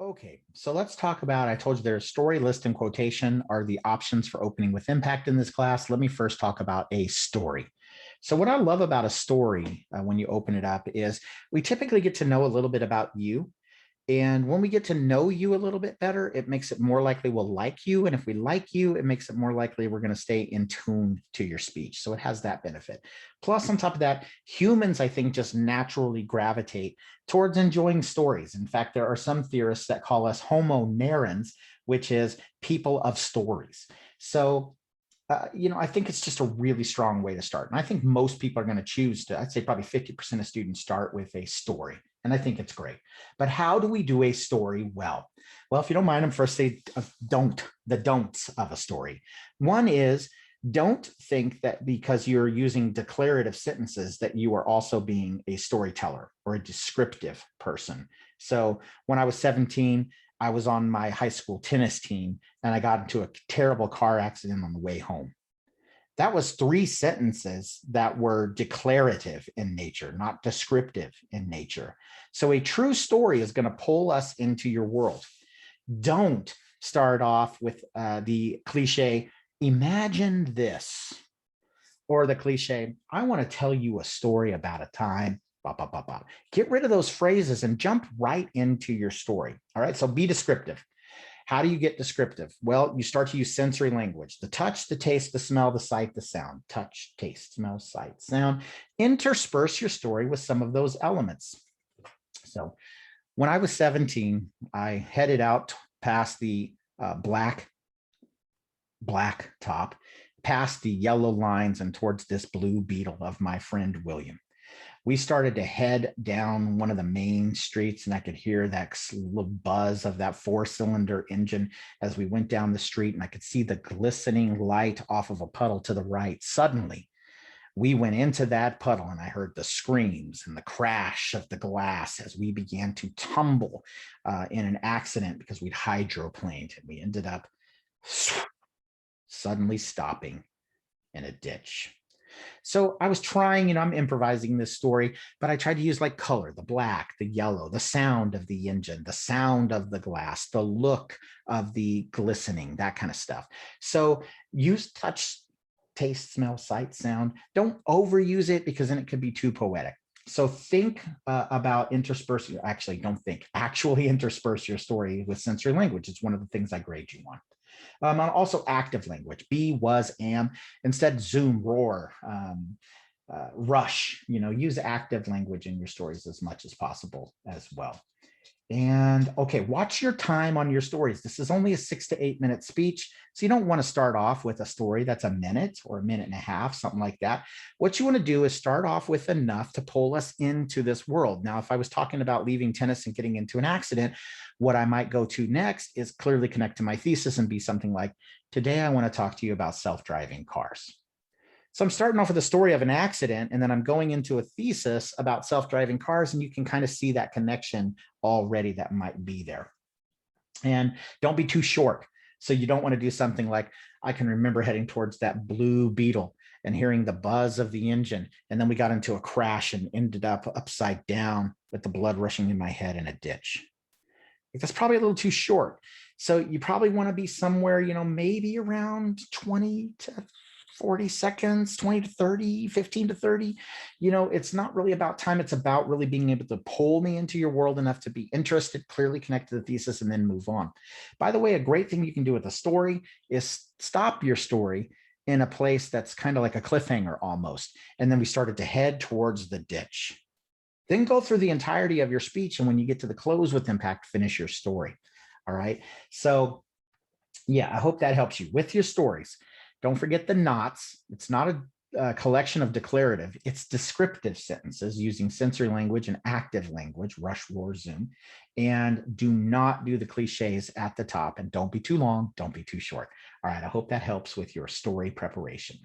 Okay, so let's talk about, I told you there's story, list, and quotation are the options for opening with impact in this class. Let me first talk about a story. So what I love about a story when you open it up is we typically get to know a little bit about you. And when we get to know you a little bit better, it makes it more likely we'll like you. And if we like you, it makes it more likely we're going to stay in tune to your speech. So it has that benefit. Plus, on top of that, humans, I think, just naturally gravitate towards enjoying stories. In fact, there are some theorists that call us Homo Narrans, which is people of stories. So I think it's just a really strong way to start. And I think most people are going to choose to, I'd say probably 50% of students start with a story. And I think it's great. But how do we do a story well? Well, if you don't mind, I'm first say the don'ts of a story. One is don't think that because you're using declarative sentences that you are also being a storyteller or a descriptive person. So when I was 17, I was on my high school tennis team and I got into a terrible car accident on the way home. That was 3 sentences that were declarative in nature, not descriptive in nature. So a true story is going to pull us into your world. Don't start off with the cliche, imagine this, or the cliche, I want to tell you a story about a time. Blah, blah, blah, blah. Get rid of those phrases and jump right into your story. All right, so be descriptive. How do you get descriptive? Well, you start to use sensory language, the touch, the taste, the smell, the sight, the sound. Touch, taste, smell, sight, sound. Intersperse your story with some of those elements. So when I was 17, I headed out past the black top, past the yellow lines and towards this blue beetle of my friend William. We started to head down one of the main streets, and I could hear that buzz of that 4-cylinder engine as we went down the street, and I could see the glistening light off of a puddle to the right. Suddenly, we went into that puddle, and I heard the screams and the crash of the glass as we began to tumble in an accident because we'd hydroplaned, and we ended up suddenly stopping in a ditch. So I was trying, I'm improvising this story, but I tried to use like color, the black, the yellow, the sound of the engine, the sound of the glass, the look of the glistening, that kind of stuff. So use touch, taste, smell, sight, sound. Don't overuse it because then it could be too poetic. So think about interspersing, actually don't think, actually intersperse your story with sensory language. It's one of the things I grade you on. And also active language, be, was, am, instead zoom, roar, rush, use active language in your stories as much as possible as well. And okay, watch your time on your stories. This is only a 6 to 8 minute speech. So you don't want to start off with a story that's a minute or a minute and a half, something like that. What you want to do is start off with enough to pull us into this world. Now, if I was talking about leaving tennis and getting into an accident, what I might go to next is clearly connect to my thesis and be something like, today I want to talk to you about self-driving cars. So I'm starting off with a story of an accident, and then I'm going into a thesis about self-driving cars, and you can kind of see that connection already that might be there. And don't be too short. So you don't want to do something like, I can remember heading towards that blue beetle and hearing the buzz of the engine. And then we got into a crash and ended up upside down with the blood rushing in my head in a ditch. That's probably a little too short. So you probably want to be somewhere, maybe around 20 to 40 seconds, 20 to 30, 15 to 30. It's not really about time. It's about really being able to pull me into your world enough to be interested, clearly connect to the thesis, and then move on. By the way, a great thing you can do with a story is stop your story in a place that's kind of like a cliffhanger almost. And then we started to head towards the ditch. Then go through the entirety of your speech. And when you get to the close with impact, finish your story. All right. So yeah, I hope that helps you with your stories. Don't forget the knots. It's not a collection of declarative. It's descriptive sentences using sensory language and active language, rush, roar, zoom. And do not do the cliches at the top. And don't be too long. Don't be too short. All right. I hope that helps with your story preparation.